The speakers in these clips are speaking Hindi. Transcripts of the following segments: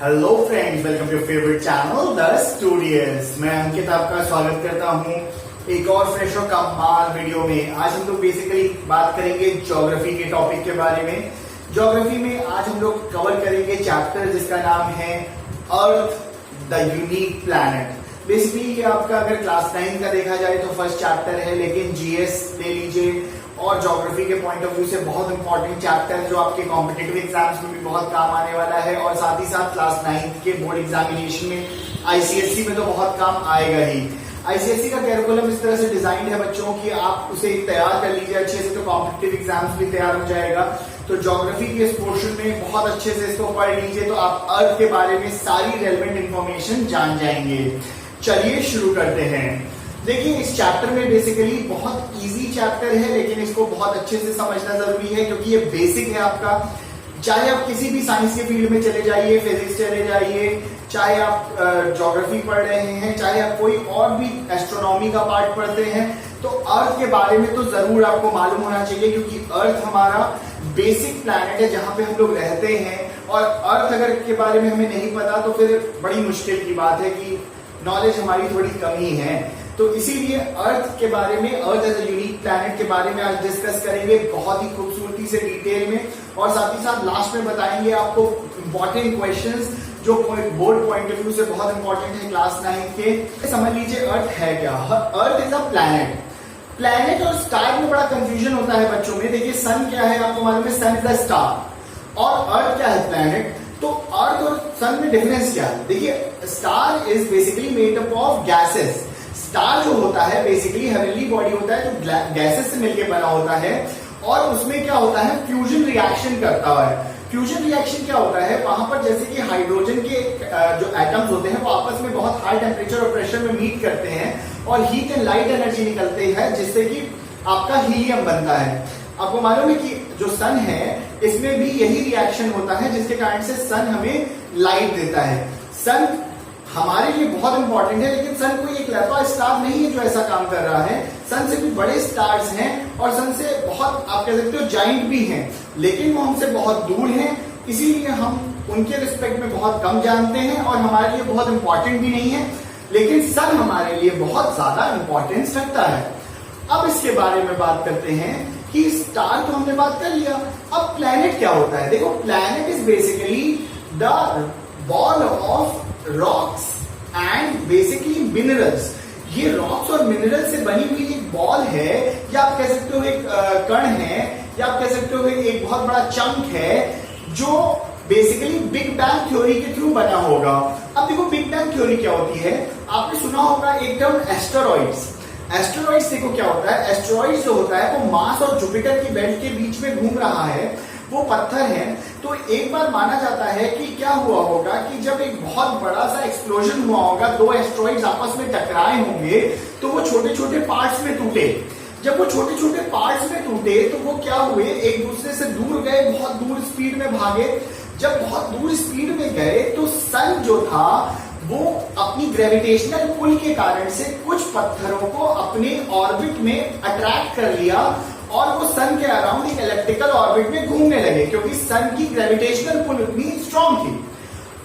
Hello friends, welcome to your favourite channel the studious. मैं अंकित आपका स्वागत करता हूं एक और फ्रेश और कमाल वीडियो में। आज हम लोग बेसिकली बात करेंगे ज्योग्राफी के टॉपिक के बारे में। ज्योग्राफी में आज हम लोग कवर करेंगे चैप्टर जिसका नाम है earth the unique planet. Basically ये आपका अगर क्लास 9 का देखा जाए तो फर्स्ट चैप्टर है, लेकिन जीएस ले लीजिए और ज्योग्राफी के पॉइंट ऑफ व्यू से बहुत इंपॉर्टेंट चैप्टर है जो आपके कॉम्पिटिटिव एग्जाम्स में भी बहुत काम आने वाला है और साथ ही साथ क्लास 9 के बोर्ड एग्जामिनेशन में आईसीएसई में तो बहुत काम आएगा ही। आईसीएसई का कैरिकुलम इस तरह से डिजाइन है बच्चों की, आप उसे तैयार कर लीजिए अच्छे से तो कॉम्पिटिटिव एग्जाम्स भी तैयार हो जाएगा। तो ज्योग्राफी के इस पोर्शन में बहुत अच्छे से इसको पढ़ लीजिए तो आप अर्थ के बारे में सारी रेलेवेंट इंफॉर्मेशन जान जाएंगे। चलिए शुरू करते हैं। देखिए, इस चैप्टर में बेसिकली बहुत इजी चैप्टर है, लेकिन इसको बहुत अच्छे से समझना जरूरी है क्योंकि ये बेसिक है आपका। चाहे आप किसी भी साइंस के फील्ड में चले जाइए, फिजिक्स चले जाइए, चाहे आप ज्योग्राफी पढ़ रहे हैं, चाहे आप कोई और भी एस्ट्रोनॉमी का पार्ट पढ़ते हैं, तो अर्थ के बारे में तो जरूर आपको मालूम होना चाहिए क्योंकि अर्थ हमारा बेसिक प्लैनेट है जहां पे हम लोग रहते हैं। और अर्थ अगर के बारे में हमें नहीं पता तो फिर बड़ी मुश्किल की बात है कि नॉलेज हमारी थोड़ी कमी है। तो इसीलिए अर्थ के बारे में, earth as a unique planet के बारे में आज डिस्कस करेंगे बहुत ही खूबसूरती से डिटेल में, और साथ ही साथ लास्ट में बताएंगे आपको इंपॉर्टेंट क्वेश्चंस जो बोर्ड पॉइंट ऑफ व्यू से बहुत इंपॉर्टेंट है क्लास 9 के। समझ लीजिए अर्थ है क्या। Earth is a planet. Planet और स्टार में बड़ा कंफ्यूजन होता है बच्चों में। देखिए, सन क्या है आपको मालूम है, सन इज द स्टार, और अर्थ क्या है, प्लैनेट। तो अर्थ और सन में डिफरेंस क्या है? देखिए, star is basically made up of gases. Star जो होता है बेसिकली हेवनली बॉडी होता है जो गैसेस से मिलकर बना होता है, और उसमें क्या होता है, फ्यूजन रिएक्शन करता है। फ्यूजन रिएक्शन क्या होता है, वहां पर जैसे कि हाइड्रोजन के जो एटम्स होते हैं वो आपस में बहुत हाई टेम्परेचर और प्रेशर में मीट करते हैं और हीट एंड लाइट एनर्जी निकलती है जिससे कि आपका हीलियम बनता है। आपको मालूम है कि जो सन है इसमें भी यही रिएक्शन होता है जिसके कारण से सन हमें लाइट देता है। सन हमारे लिए बहुत इंपॉर्टेंट है, लेकिन सन कोई एकलौता स्टार नहीं है जो ऐसा काम कर रहा है। सन से भी बड़े स्टार्स हैं और सन से बहुत आप कह सकते हो जाइंट भी हैं, लेकिन वो हमसे बहुत दूर हैं, इसीलिए हम उनके रिस्पेक्ट में बहुत कम जानते हैं और हमारे लिए बहुत इंपॉर्टेंट भी नहीं है। लेकिन सन हमारे लिए बहुत ज्यादा इंपॉर्टेंस रखता है। अब इसके बारे में बात करते हैं कि स्टार तो हमने बात कर लिया, अब प्लैनेट क्या होता है। देखो, planet is basically the ball of rocks and basically minerals. ये रॉक्स और मिनरल से बनी हुई एक बॉल है, या आप कह सकते हो एक कण है, या आप कह सकते हो एक बहुत बड़ा चंक है जो बेसिकली बिग बैंग थ्योरी के थ्रू बना होगा। अब देखो, बिग बैंग थ्योरी क्या होती है, आपने सुना होगा एक टर्म एस्टेरॉइड्स। एस्टेरॉइड्स देखो क्या होता है, एस्टेरॉइड्स जो होता है वो मार्स और जुपिटर की बेल्ट के बीच में घूम रहा है, वो पत्थर है। तो एक बार माना जाता है कि क्या हुआ होगा कि जब एक बहुत बड़ा सा एक्सप्लोजन हुआ होगा, दो एस्टेरॉइड्स आपस में टकराए होंगे तो वो छोटे छोटे पार्ट्स में टूटे। जब वो छोटे छोटे पार्ट्स में टूटे तो वो क्या हुए, एक दूसरे से दूर गए, बहुत दूर स्पीड में भागे। जब बहुत दूर स्पीड में गए तो सन जो था वो अपनी ग्रेविटेशनल पुल के कारण से कुछ पत्थरों को अपने ऑर्बिट में अट्रैक्ट कर लिया और वो सन के अराउंड एक इलेप्टिकल ऑर्बिट में घूमने लगे क्योंकि सन की ग्रेविटेशनल पुल उतनी स्ट्रांग थी।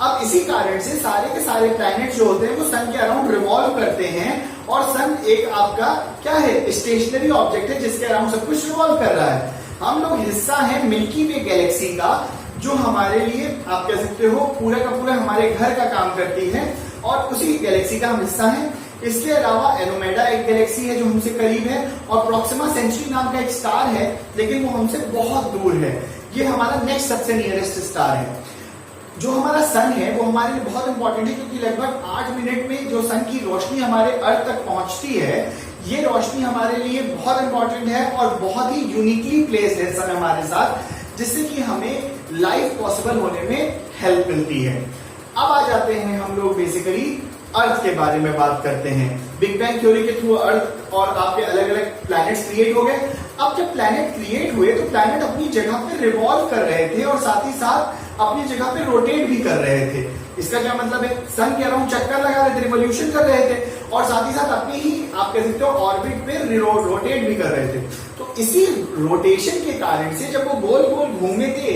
अब इसी कारण से सारे के सारे प्लैनेट जो होते हैं वो सन के अराउंड रिवॉल्व करते हैं, और सन एक आपका क्या है, स्टेशनरी ऑब्जेक्ट है जिसके अराउंड सब कुछ रिवॉल्व कर रहा है। हम लोग हिस्सा है मिल्की वे गैलेक्सी का, जो हमारे लिए आप कह सकते हो पूरा का पूरा हमारे घर का काम करती है, और उसी गैलेक्सी का हम हिस्सा है। इसके अलावा एनोमेडा एक गैलेक्सी है जो हमसे करीब है, और प्रॉक्सिमा सेंचुरी नाम का एक स्टार है, लेकिन वो हमसे बहुत दूर है। ये हमारा नेक्स्ट सबसे नियरेस्ट स्टार है। जो हमारा सन है वो हमारे लिए बहुत इंपॉर्टेंट है क्योंकि लगभग 8 मिनट में जो सन की रोशनी हमारे अर्थ तक पहुंचती है, ये रोशनी हमारे लिए बहुत इंपॉर्टेंट है और बहुत ही यूनिकली प्लेस्ड है सन हमारे साथ, जिससे कि हमें लाइफ पॉसिबल होने में हेल्प मिलती है। अब आ जाते हैं हम लोग बेसिकली अर्थ के बारे में बात करते हैं। बिग बैंग थ्योरी के थ्रू अर्थ और आपके अलग अलग प्लैनेट्स क्रिएट हो गए। अब जब प्लैनेट क्रिएट हुए तो प्लैनेट अपनी जगह पे रिवॉल्व कर रहे थे और साथ ही साथ अपनी जगह पे रोटेट भी कर रहे थे। इसका क्या मतलब है, सन के अराउंड चक्कर लगा रहे थे, रिवोल्यूशन कर रहे थे, और साथ ही साथ अपनी ही आप कह सकते हो ऑर्बिट पे रोटेट भी कर रहे थे। तो इसी रोटेशन के कारण से जब वो गोल गोल घूमेंगे,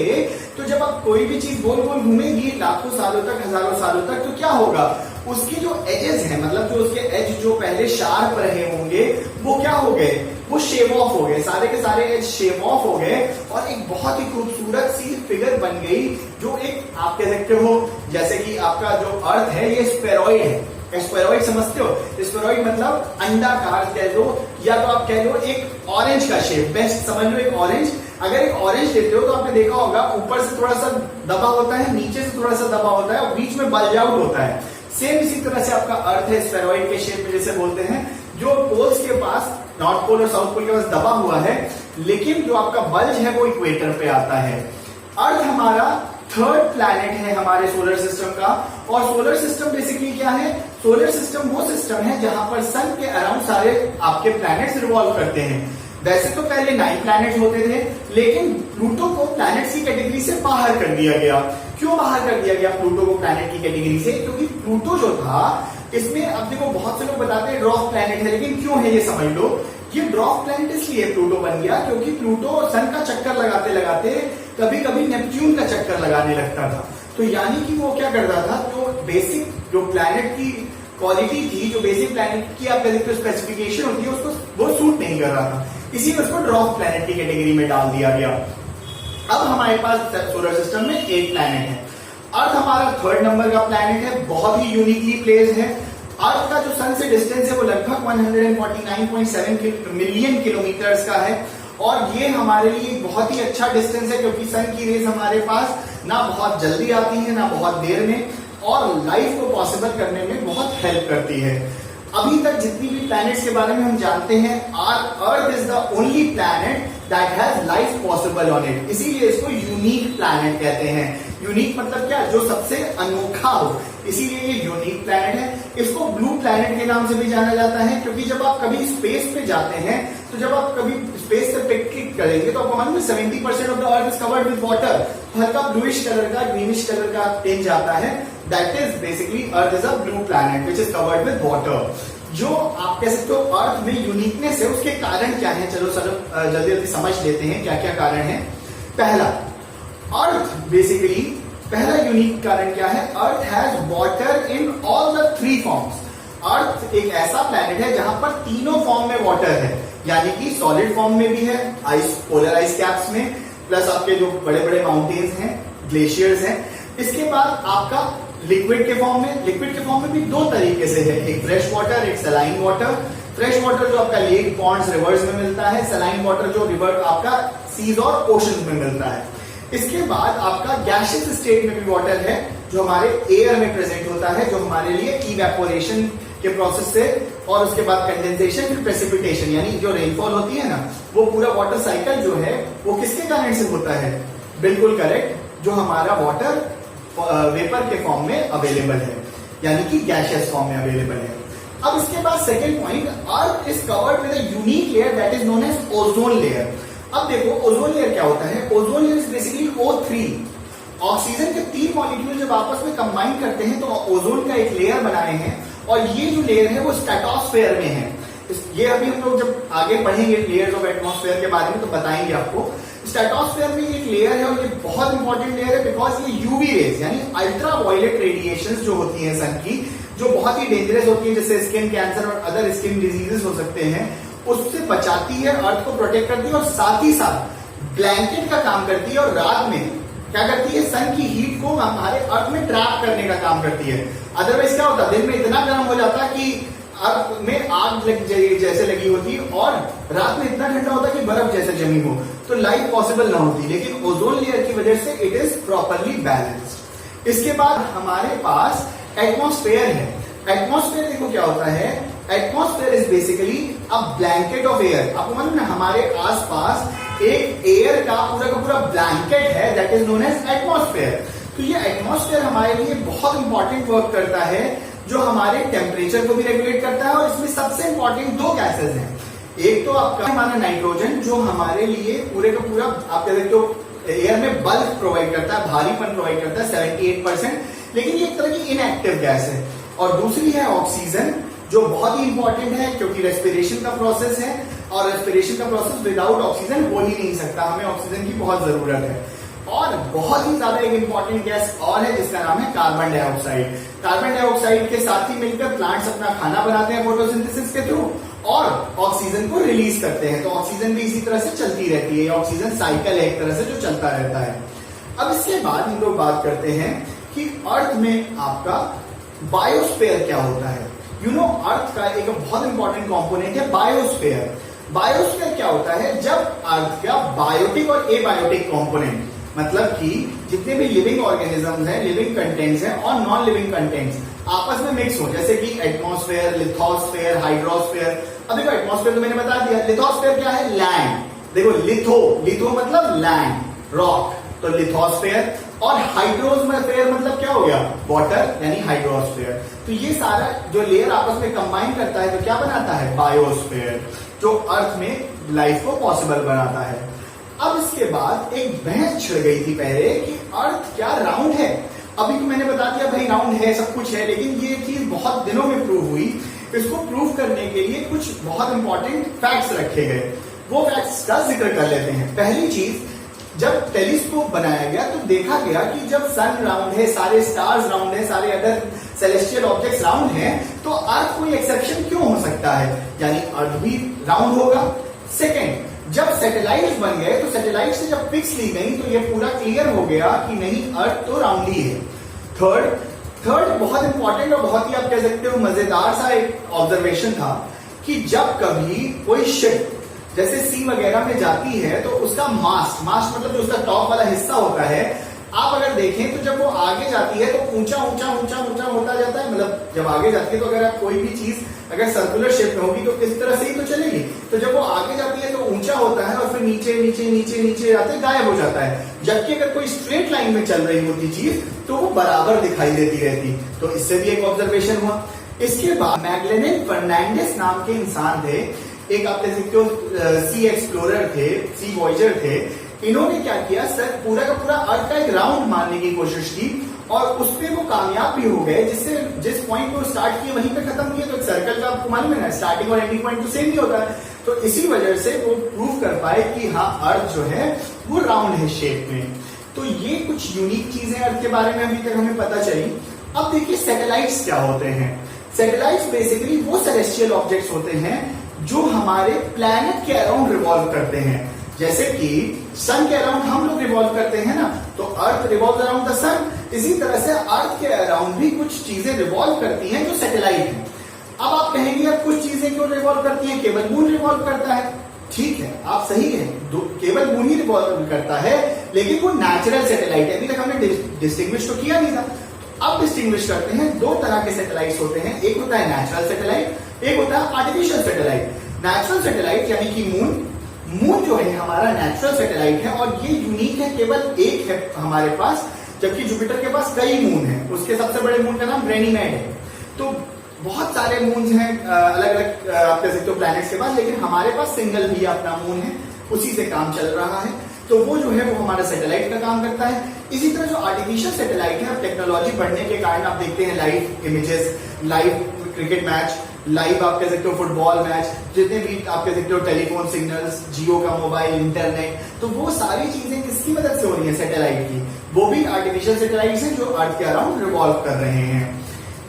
तो जब आप कोई भी चीज गोल गोल घूमेगी लाखों सालों तक, हजारों सालों तक, तो क्या होगा, उसके जो एजेस हैं, मतलब जो उसके एज जो पहले शार्प रहे होंगे वो क्या हो गए, वो शेव ऑफ हो गए, सारे के सारे एज शेव ऑफ हो गए और एक बहुत ही खूबसूरत सी फिगर बन गई, जो एक आप कह सकते हो जैसे कि आपका जो अर्थ है ये स्फेरॉइड है। स्फेरॉइड समझते हो? स्फेरॉइड मतलब अंडाकार कह लो, या तो आप कह लो एक ऑरेंज का शेप, बेस्ट समझ लो एक ऑरेंज। अगर एक ऑरेंज लेते हो तो आपने देखा होगा ऊपर से थोड़ा सा दबा होता है, नीचे से थोड़ा सा दबा होता है और बीच में बल्ज आउट होता है। सेम इसी तरह से आपका अर्थ है स्फेरॉइड के शेप में, जैसे बोलते हैं, जो पोल्स के पास, नॉर्थ पोल और साउथ पोल के पास दबा हुआ है, लेकिन जो आपका बल्ज है वो इक्वेटर पे आता है। अर्थ हमारा थर्ड प्लैनेट है हमारे सोलर सिस्टम का। और सोलर सिस्टम बेसिकली क्या है? सोलर सिस्टम वो सिस्टम है जहां पर सन के अराउंड सारे आपके प्लैनेट्स रिवॉल्व करते हैं। वैसे तो पहले 9 प्लैनेट होते थे, लेकिन प्लूटो को प्लैनेट्स की कैटेगरी से बाहर कर दिया गया। क्यों बाहर कर दिया गया प्लूटो को प्लैनेट की कैटेगरी से? क्योंकि प्लूटो जो था, इसमें अब देखो बहुत से लोग बताते हैं ड्वार्फ प्लैनेट है, लेकिन क्यों है ये समझ लो। ये ड्वार्फ प्लैनेट इसलिए प्लूटो बन गया क्योंकि प्लूटो सन का चक्कर लगाते लगाते कभी कभी नेपच्यून का चक्कर लगाने लगता था। तो यानी कि वो क्या करता था, जो बेसिक जो प्लैनेट की क्वालिटी थी, जो बेसिक प्लैनेट की आप कहते हो स्पेसिफिकेशन होती है, उसको वो सूट नहीं कर रहा था, इसी में उसको ड्वार्फ प्लैनेट की कैटेगरी में डाल दिया गया। अब हमारे पास सोलर सिस्टम में 8 प्लैनेट है। अर्थ हमारा थर्ड नंबर का प्लैनेट है, बहुत ही यूनिकली प्लेस्ड है। अर्थ का जो सन से डिस्टेंस है वो लगभग 149.7 मिलियन किलोमीटर्स का है, और ये हमारे लिए बहुत ही अच्छा डिस्टेंस है क्योंकि सन की रेज हमारे पास ना बहुत जल्दी आती है ना बहुत देर में, और लाइफ को पॉसिबल करने में बहुत हेल्प करती है। अभी तक जितनी भी प्लैनेट्स के बारे में हम जानते हैं, earth is the only planet that has life possible on it, इसीलिए इसको यूनिक प्लैनेट कहते हैं। यूनिक मतलब क्या? जो सबसे अनोखा हो, इसीलिए ये यूनिक प्लैनेट है। इसको ब्लू प्लैनेट के नाम से भी जाना जाता है क्योंकि जब आप कभी स्पेस पे जाते हैं, तो जब आप कभी स्पेस से पिक करेंगे तो आपको मालूम है 70% of the earth is covered with water. हल्का ब्लूइश कलर का, ग्रीनिश कलर का टिंज आता है, that is basically earth is a blue planet which is covered with water. जो आप कह सकते हो अर्थ में यूनिकनेस है, उसके कारण क्या है, चलो जल्दी जल्दी समझ लेते हैं क्या क्या कारण है। पहला, अर्थ बेसिकली पहला यूनिक कारण क्या है? Earth has water in all the 3 forms. Earth एक ऐसा प्लैनेट है जहां पर तीनों फॉर्म में वाटर है, यानी कि सॉलिड फॉर्म में भी है, आइस, पोलर आइस कैप्स में, प्लस आपके जो बड़े बड़े माउंटेन्स हैं, ग्लेशियर्स हैं। इसके बाद आपका लिक्विड के फॉर्म में, लिक्विड के फॉर्म में भी 2 तरीके से है, एक फ्रेश वाटर, एक सलाइन वाटर। फ्रेश वाटर जो आपका लेक, पॉन्ड्स, रिवर्स में मिलता है, सलाइन वाटर जो रिवर आपका सीज और ओशन में मिलता है। इसके बाद आपका गैसियस स्टेट में भी वाटर है जो हमारे एयर में प्रेजेंट होता है, जो हमारे लिए इवेपोरेशन के प्रोसेस से, और उसके बाद कंडेंसेशन, फिर प्रेसिपिटेशन, यानी जो रेनफॉल होती है ना, वो पूरा वाटर साइकिल जो है वो किसके कारण से होता है? बिल्कुल करेक्ट, जो हमारा वाटर वेपर के फॉर्म में अवेलेबल है, यानी कि गैसियस फॉर्म में अवेलेबल है। अब इसके बाद second point, earth is covered with a unique layer that is known as ozone layer. अब देखो ओजोन लेयर क्या होता है? Ozone layer is basically O3। Oxygen के 3 मॉलिक्यूल जब आपस में कंबाइन करते हैं तो ओजोन का एक लेयर बनाए हैं, और ये जो लेयर है वो स्ट्रेटोस्फेयर में है। ये अभी हम लोग जब आगे पढ़ेंगे लेयर्स ऑफ एटमॉस्फेयर के बारे में तो बताएंगे आपको। स्ट्रेटोस्फेयर में एक लेयर है और ये बहुत इंपॉर्टेंट लेयर है बिकॉज ये यूवी रेज यानी अल्ट्रा वायलेट रेडिएशंस जो होती हैं सन की, जो बहुत ही डेंजरस होती है, जैसे स्किन कैंसर और अदर स्किन डिजीजेस हो सकते हैं, उससे बचाती है, अर्थ को प्रोटेक्ट करती है, और साथ ही साथ ब्लैंकेट का काम करती है, और रात में क्या करती है? सन की हीट को हमारे अर्थ में ट्रैप करने का काम करती है। अदरवाइज क्या होता है? दिन में इतना गर्म हो जाता कि अर्थ में आग जैसे लगी होती, और रात में इतना ठंडा होता कि बर्फ जैसे जमी हो, तो लाइफ पॉसिबल ना होती। लेकिन ओजोन लेयर की वजह से इट इज प्रॉपरली बैलेंस्ड। इसके बाद हमारे पास एटमॉस्फेयर है। एटमॉस्फेयर देखो क्या होता है? Atmosphere is basically a blanket of air. आपको मालूम है हमारे आसपास एक एयर का पूरा ब्लैंकेट है, that is known as atmosphere. तो ये एटमॉस्फेयर हमारे लिए बहुत इंपॉर्टेंट वर्क करता है, जो हमारे टेम्परेचर को भी रेगुलेट करता है, और इसमें सबसे इंपॉर्टेंट 2 गैसेज हैं। एक तो आपका हमारा नाइट्रोजन, जो हमारे लिए पूरे का पूरा आप कह सकते हो एयर में बल्क प्रोवाइड करता है, भारीपन प्रोवाइड करता है 78%, लेकिन ये एक तरह की इनएक्टिव गैस है। और दूसरी है ऑक्सीजन, जो बहुत ही इंपॉर्टेंट है क्योंकि रेस्पिरेशन का प्रोसेस है। और रेस्पिरेशन का प्रोसेस विदाउट ऑक्सीजन हो ही नहीं सकता, हमें ऑक्सीजन की बहुत जरूरत है। और बहुत ही ज्यादा एक इंपॉर्टेंट गैस और है जिसका नाम है कार्बन डाइऑक्साइड। कार्बन डाइऑक्साइड के साथ ही मिलकर प्लांट्स अपना खाना बनाते हैं फोटोसिंथेसिस के थ्रू और ऑक्सीजन को रिलीज करते हैं। तो ऑक्सीजन भी इसी तरह से चलती रहती है, ऑक्सीजन साइकिल है एक तरह से जो चलता रहता है। अब इसके बाद हम लोग बात करते हैं कि अर्थ में आपका बायोस्फीयर क्या होता है। अर्थ का एक बहुत इंपॉर्टेंट कंपोनेंट है बायोस्फीयर। बायोस्फीयर क्या होता है? जब अर्थ का बायोटिक और एबायोटिक कंपोनेंट, मतलब कि जितने भी लिविंग ऑर्गेनिजम्स हैं, लिविंग कंटेंट्स हैं और नॉन लिविंग कंटेंट्स आपस में मिक्स हो, जैसे कि एटमॉस्फेयर, लिथोस्फेयर, हाइड्रोस्फेयर। अब देखो एटमॉस्फेयर तो मैंने बता दिया, लिथोस्फेयर क्या है? लैंड। देखो लिथो मतलब लैंड, रॉक, तो लिथोस्फेयर। और हाइड्रोस्फेयर मतलब क्या हो गया? वाटर, यानी हाइड्रोस्फेयर। तो ये सारा जो लेयर आपस में कंबाइन करता है तो क्या बनाता है? बायोस्फेयर, जो अर्थ में लाइफ को पॉसिबल बनाता है। अब इसके बाद एक बहस छिड़ गई थी पहले कि अर्थ क्या राउंड है। अभी तो मैंने बता दिया भाई राउंड है, सब कुछ है, लेकिन ये चीज बहुत दिनों में प्रूव हुई। इसको प्रूव करने के लिए कुछ बहुत इंपॉर्टेंट फैक्ट्स रखे गए, वो फैक्ट्स का जिक्र कर लेते हैं। पहली चीज, जब टेलीस्कोप बनाया गया तो देखा गया कि जब सन राउंड है, सारे स्टार्स राउंड है, सारे अदर सेलेस्टियल ऑब्जेक्ट्स राउंड हैं, तो अर्थ कोई एक्सेप्शन क्यों हो सकता है? यानी अर्थ भी राउंड होगा। सेकेंड, जब सैटेलाइट्स बन गए तो सैटेलाइट से जब पिक्स ली गई तो ये पूरा क्लियर हो गया कि नहीं, अर्थ तो राउंड ही है। थर्ड बहुत इंपॉर्टेंट और बहुत ही आप कह सकते हो मजेदार सा एक ऑब्जर्वेशन था कि जब कभी कोई शिप जैसे सी वगैरह में जाती है तो उसका मास्ट मतलब जो उसका टॉप वाला हिस्सा होता है, आप अगर देखें तो जब वो आगे जाती है तो ऊंचा होता जाता है। मतलब जब आगे जाती है तो अगर आप कोई भी चीज अगर सर्कुलर शेप में होगी तो इस तरह से ही तो चलेगी। तो जब वो आगे जाती है तो ऊंचा होता है और फिर नीचे जाते गायब हो जाता है। जबकि अगर कोई स्ट्रेट लाइन में चल रही होती चीज तो वो बराबर दिखाई देती रहती। तो इससे भी एक ऑब्जर्वेशन हुआ। इसके बाद मैगलेलन फर्नांडिस नाम के इंसान थे, एक आप देख सकते हो सी एक्सप्लोरर थे, सी वॉयेजर थे। इन्होंने क्या किया, सर पूरा का पूरा अर्थ का एक राउंड मारने की कोशिश की और उसपे वो कामयाब भी हो गए, जिससे जिस पॉइंट को स्टार्ट किए वहीं पे खत्म किए। तो एक सर्कल का आपको मालूम है ना, स्टार्टिंग और एंडिंग पॉइंट तो सेम ही होता है। तो इसी वजह से वो प्रूव कर पाए कि हाँ अर्थ जो है वो राउंड है शेप में। तो ये कुछ यूनिक चीजें अर्थ के बारे में अभी तक हमें पता चली। अब देखिए सैटेलाइट्स क्या होते हैं। सैटेलाइट्स बेसिकली वो सेलेस्टियल ऑब्जेक्ट्स होते हैं जो हमारे प्लैनेट के अराउंड रिवॉल्व करते हैं। जैसे कि सन के अराउंड हम लोग रिवॉल्व करते हैं ना, तो अर्थ रिवॉल्व अराउंड द सन। इसी तरह से अर्थ के अराउंड भी कुछ चीजें रिवॉल्व करती हैं जो सैटेलाइट है। अब आप कहेंगे अब कुछ चीजें क्यों रिवॉल्व करती हैं? केवल मून रिवॉल्व करता है। ठीक है, आप सही है, केवल मून ही रिवॉल्व करता है, लेकिन वो नेचुरल सैटेलाइट है। अभी तक हमने डिस्टिंग्विश तो किया नहीं था। अब डिस्टिंग्विश करते हैं, दो तरह के सैटेलाइट्स होते हैं। एक होता है नेचुरल सैटेलाइट, एक होता है आर्टिफिशियल सैटेलाइट। नेचुरल सैटेलाइट यानी कि मून जो है हमारा नेचुरल सैटेलाइट है और ये यूनिक है, केवल एक है हमारे पास, जबकि जुपिटर के पास कई मून है। उसके सबसे बड़े मून का नाम ब्रेनीमेड है। तो बहुत सारे मून्स हैं अलग अलग आप कह सकते हो प्लैनेट्स के पास, लेकिन हमारे पास सिंगल भी अपना मून है, उसी से काम चल रहा है। तो वो जो है वो हमारा सैटेलाइट का काम करता है। इसी तरह जो आर्टिफिशियल सैटेलाइट है, अब टेक्नोलॉजी बढ़ने के कारण आप देखते हैं live images, live cricket match, live आप कह सकते हो फुटबॉल मैच, जितने भी आप कह सकते हो टेलीफोन सिग्नल्स, जियो का मोबाइल, इंटरनेट, तो वो सारी चीजें किसकी मदद से हो रही है? सैटेलाइट की। वो भी आर्टिफिशियल सैटेलाइट्स हैं जो अर्थ के अराउंड रिवॉल्व कर रहे हैं।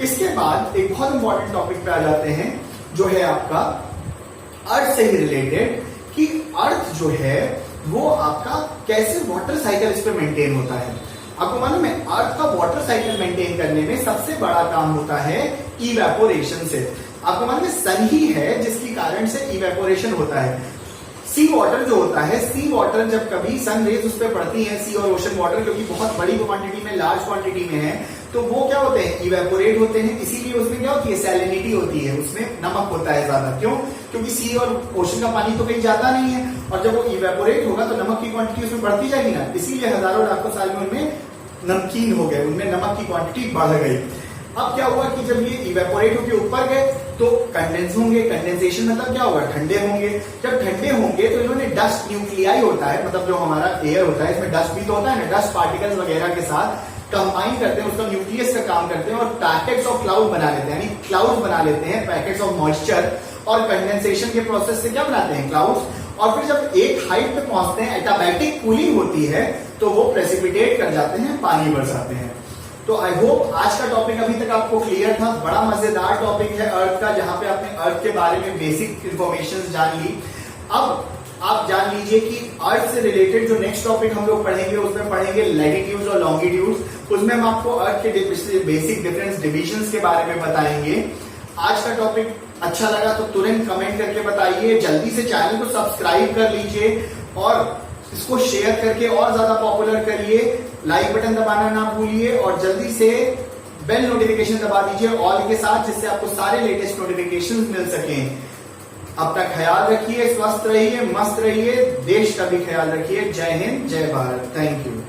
इसके बाद एक बहुत इंपॉर्टेंट टॉपिक पे आ जाते हैं जो है आपका अर्थ से ही रिलेटेड, कि अर्थ जो है वो आपका कैसे वाटर साइकिल इस पे मेंटेन होता है। आपको मालूम है अर्थ का वाटर साइकिल मेंटेन करने में सबसे बड़ा काम होता है इवेपोरेशन से। आपको मालूम है सन ही है जिसके कारण से इवेपोरेशन होता है। सी वाटर जो होता है, सी वाटर जब कभी सन रेज उस पर पड़ती है, सी और ओशन वाटर क्योंकि बहुत बड़ी क्वांटिटी में, लार्ज क्वांटिटी में है, तो वो क्या होते हैं? इवेपोरेट होते हैं। इसीलिए उसमें क्या होती है? सैलिनिटी होती है, उसमें नमक होता है ज्यादा। क्यों? क्योंकि सी और ओशन का पानी तो कहीं जाता नहीं है, और जब वो इवेपोरेट होगा तो नमक की क्वांटिटी उसमें बढ़ती जाएगी ना। इसीलिए हजारों लाखों साल में उनमें नमकीन हो गए, उनमें नमक की क्वांटिटी बढ़ गई। अब क्या हुआ कि जब ये इवेपोरेट होकर ऊपर गए तो कंडेंस होंगे। कंडेंसेशन मतलब क्या होगा? ठंडे होंगे। जब ठंडे होंगे तो इन्होंने डस्ट न्यूक्लियाई होता है, मतलब जो हमारा एयर होता है इसमें डस्ट भी तो होता है ना, डस्ट पार्टिकल्स वगैरह के साथ कंबाइन करते हैं, उसका न्यूक्लियस का काम करते हैं और पैकेट्स ऑफ क्लाउड बना लेते हैं, यानी क्लाउड बना लेते हैं, पैकेट्स ऑफ मॉइस्चर। और कंडेंसेशन के प्रोसेस से क्या बनाते हैं, क्लाउड्स। और फिर जब एक हाइट पे पहुंचते हैं, एटाबैटिक कूलिंग होती है, तो वो प्रेसिपिटेट कर जाते हैं, पानी बरसाते हैं। तो आई होप आज का टॉपिक अभी तक आपको क्लियर था। बड़ा मजेदार टॉपिक है अर्थ का, जहां पे आपने अर्थ के बारे में बेसिक इंफॉर्मेशन जान ली। अब आप जान लीजिए कि अर्थ से रिलेटेड जो नेक्स्ट टॉपिक हम लोग पढ़ेंगे, उसमें पढ़ेंगे लैटिट्यूड्स और लॉन्गिट्यूड्स। उसमें हम आपको अर्थ के बेसिक डिफरेंस डिविजन्स के बारे में बताएंगे। आज का टॉपिक अच्छा लगा तो तुरंत कमेंट करके बताइए, जल्दी से चैनल को सब्सक्राइब कर लीजिए और इसको शेयर करके और ज्यादा पॉपुलर करिए। लाइक बटन दबाना ना भूलिए और जल्दी से बेल नोटिफिकेशन दबा दीजिए ऑल के साथ, जिससे आपको सारे लेटेस्ट नोटिफिकेशंस मिल सकें। अपना ख्याल रखिए, स्वस्थ रहिए, मस्त रहिए, देश का भी ख्याल रखिए। जय हिंद, जय भारत, थैंक यू।